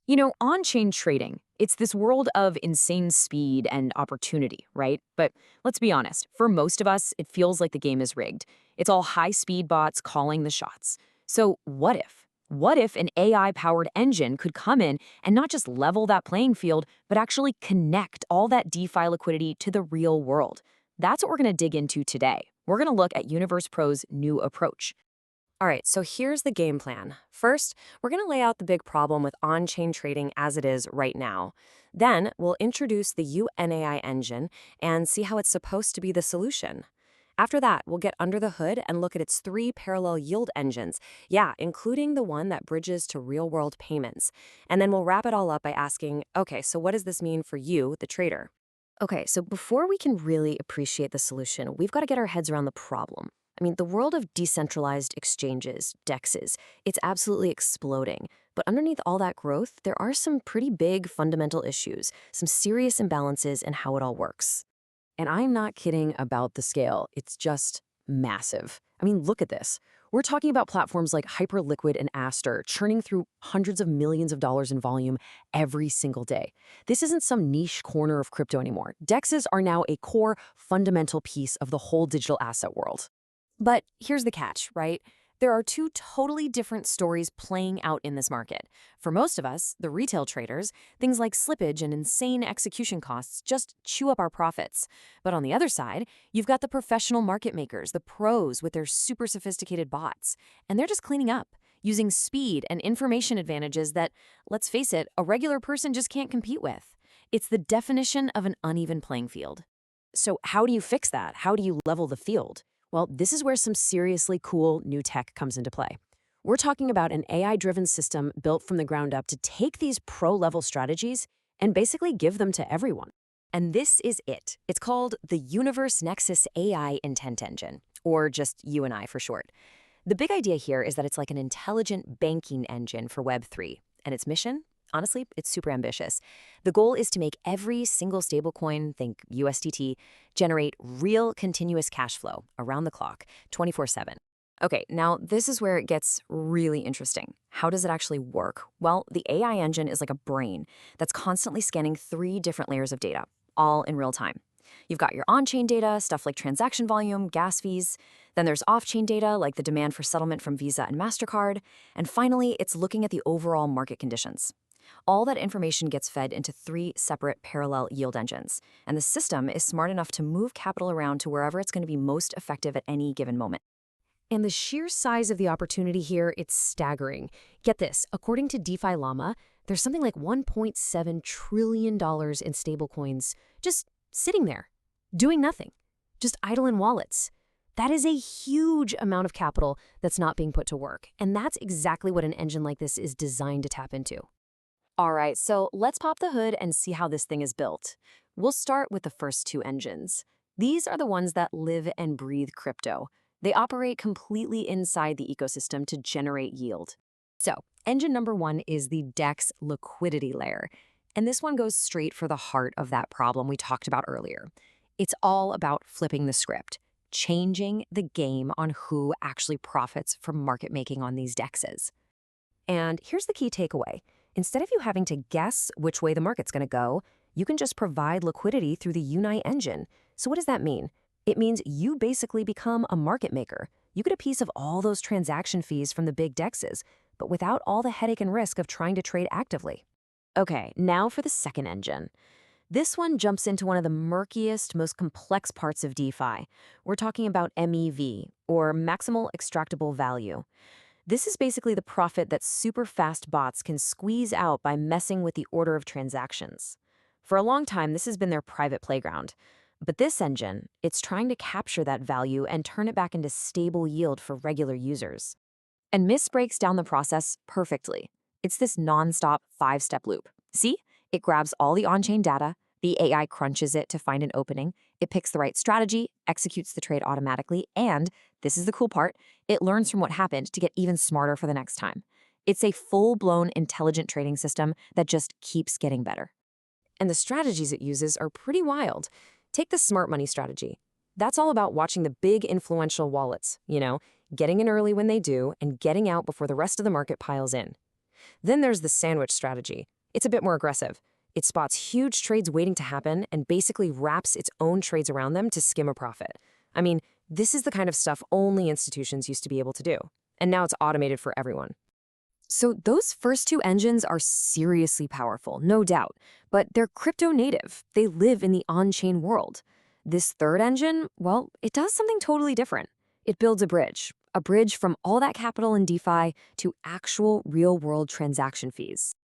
On-chain trading, it's this world of insane speed and opportunity, right? But let's be honest, for most of us, it feels like the game is rigged. It's all high-speed bots calling the shots. So what if? What if an AI-powered engine could come in and not just level that playing field, but actually connect all that DeFi liquidity to the real world? That's what we're going to dig into today. We're going to look at Universe Pro's new approach. All right, so here's the game plan. First, we're going to lay out the big problem with on-chain trading as it is right now. Then, we'll introduce the UNAI Engine and see how it's supposed to be the solution. After that, we'll get under the hood and look at its three parallel yield engines, yeah, including the one that bridges to real-world payments. And then we'll wrap it all up by asking, okay, so what does this mean for you, the trader? Okay, so before we can really appreciate the solution, we've got to get our heads around the problem. The world of decentralized exchanges, DEXs, it's absolutely exploding. But underneath all that growth, there are some pretty big fundamental issues, some serious imbalances in how it all works. And I'm not kidding about the scale. It's just massive. Look at this. We're talking about platforms like Hyperliquid and Aster churning through hundreds of millions of dollars in volume every single day. This isn't some niche corner of crypto anymore. DEXs are now a core, fundamental piece of the whole digital asset world. But here's the catch, right? There are two totally different stories playing out in this market. For most of us, the retail traders, things like slippage and insane execution costs just chew up our profits. But on the other side, you've got the professional market makers, the pros with their super sophisticated bots. And they're just cleaning up, using speed and information advantages that, let's face it, a regular person just can't compete with. It's the definition of an uneven playing field. So how do you fix that? How do you level the field? Well, this is where some seriously cool new tech comes into play. We're talking about an AI-driven system built from the ground up to take these pro-level strategies and basically give them to everyone. And this is it. It's called the Universe Nexus AI Intent Engine, or just UNI for short. The big idea here is that it's like an intelligent banking engine for Web3, and its mission? Honestly, it's super ambitious. The goal is to make every single stablecoin, think USDT, generate real continuous cash flow around the clock, 24/7. Okay, now this is where it gets really interesting. How does it actually work? Well, the AI engine is like a brain that's constantly scanning three different layers of data, all in real time. You've got your on-chain data, stuff like transaction volume, gas fees. Then there's off-chain data, like the demand for settlement from Visa and Mastercard. And finally, it's looking at the overall market conditions. All that information gets fed into three separate parallel yield engines, and the system is smart enough to move capital around to wherever it's going to be most effective at any given moment. And the sheer size of the opportunity here, it's staggering. Get this, according to DeFi Llama, there's something like $1.7 trillion in stablecoins just sitting there, doing nothing, just idle in wallets. That is a huge amount of capital that's not being put to work, and that's exactly what an engine like this is designed to tap into. All right, so let's pop the hood and see how this thing is built. We'll start with the first two engines. These are the ones that live and breathe crypto. They operate completely inside the ecosystem to generate yield. So, engine number one is the DEX Liquidity Layer. And this one goes straight for the heart of that problem we talked about earlier. It's all about flipping the script, changing the game on who actually profits from market making on these DEXs. And here's the key takeaway. Instead of you having to guess which way the market's going to go, you can just provide liquidity through the UNAI engine. So what does that mean? It means you basically become a market maker. You get a piece of all those transaction fees from the big DEXs, but without all the headache and risk of trying to trade actively. Okay, now for the second engine. This one jumps into one of the murkiest, most complex parts of DeFi. We're talking about MEV, or maximal extractable value. This is basically the profit that super fast bots can squeeze out by messing with the order of transactions. For a long time, this has been their private playground. But this engine, it's trying to capture that value and turn it back into stable yield for regular users. And Miss breaks down the process perfectly. It's this non-stop 5-step loop. See? It grabs all the on-chain data, the AI crunches it to find an opening, it picks the right strategy, executes the trade automatically, and, this is the cool part, it learns from what happened to get even smarter for the next time. It's a full-blown intelligent trading system that just keeps getting better. And the strategies it uses are pretty wild. Take the smart money strategy. That's all about watching the big influential wallets, getting in early when they do and getting out before the rest of the market piles in. Then there's the sandwich strategy, It's a bit more aggressive. It spots huge trades waiting to happen and basically wraps its own trades around them to skim a profit. I mean, this is the kind of stuff only institutions used to be able to do. And now it's automated for everyone. So those first two engines are seriously powerful, no doubt, but they're crypto native. They live in the on-chain world. This third engine, well, it does something totally different. It builds a bridge from all that capital in DeFi to actual real-world transaction fees.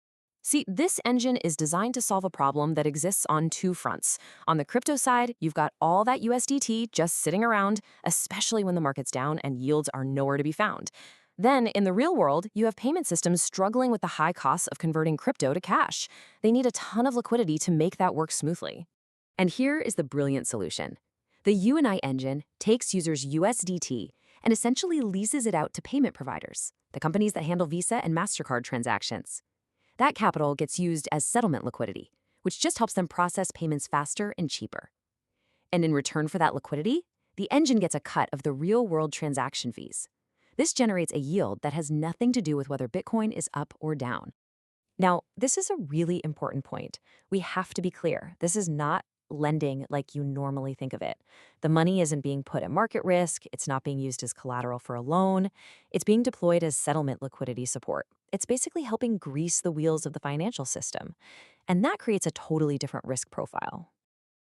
See, this engine is designed to solve a problem that exists on two fronts. On the crypto side, you've got all that USDT just sitting around, especially when the market's down and yields are nowhere to be found. Then, in the real world, you have payment systems struggling with the high costs of converting crypto to cash. They need a ton of liquidity to make that work smoothly. And here is the brilliant solution. The UNAI Engine takes users' USDT and essentially leases it out to payment providers, the companies that handle Visa and Mastercard transactions. That capital gets used as settlement liquidity, which just helps them process payments faster and cheaper. And in return for that liquidity, the engine gets a cut of the real-world transaction fees. This generates a yield that has nothing to do with whether Bitcoin is up or down. Now, this is a really important point. We have to be clear. This is not lending like you normally think of it. The money isn't being put at market risk. It's not being used as collateral for a loan. It's being deployed as settlement liquidity support. It's basically helping grease the wheels of the financial system. And that creates a totally different risk profile.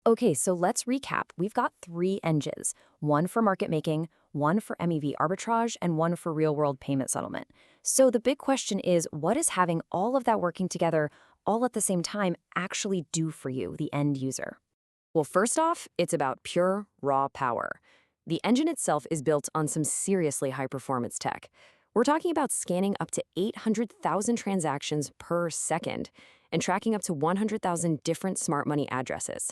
Okay, so let's recap. We've got three engines, one for market making, one for MEV arbitrage, and one for real-world payment settlement. So the big question is, what does having all of that working together all at the same time actually do for you, the end user? Well, first off, it's about pure, raw power. The engine itself is built on some seriously high-performance tech. We're talking about scanning up to 800,000 transactions per second and tracking up to 100,000 different smart money addresses.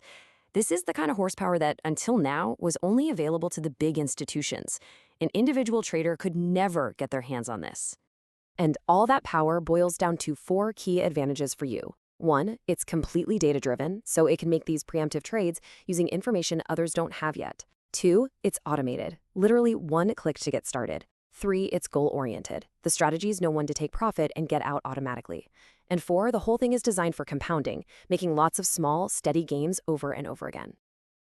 This is the kind of horsepower that, until now, was only available to the big institutions. An individual trader could never get their hands on this. And all that power boils down to four key advantages for you. One, it's completely data-driven, so it can make these preemptive trades using information others don't have yet. Two, it's automated, literally one click to get started. Three, it's goal-oriented. The strategies know when to take profit and get out automatically. And four, the whole thing is designed for compounding, making lots of small, steady gains over and over again.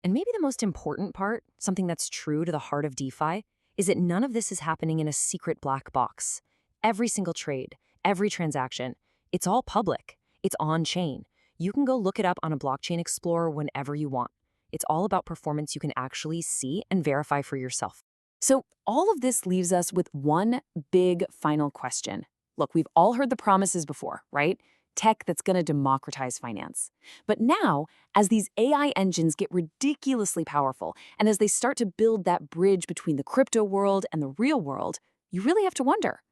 And maybe the most important part, something that's true to the heart of DeFi, is that none of this is happening in a secret black box. Every single trade, every transaction, it's all public. It's on-chain. You can go look it up on a blockchain explorer whenever you want. It's all about performance you can actually see and verify for yourself. So all of this leaves us with one big final question. Look, we've all heard the promises before, right? Tech that's going to democratize finance. But now, as these AI engines get ridiculously powerful, and as they start to build that bridge between the crypto world and the real world, you really have to wonder,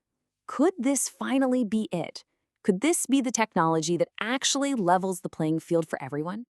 could this finally be it? Could this be the technology that actually levels the playing field for everyone?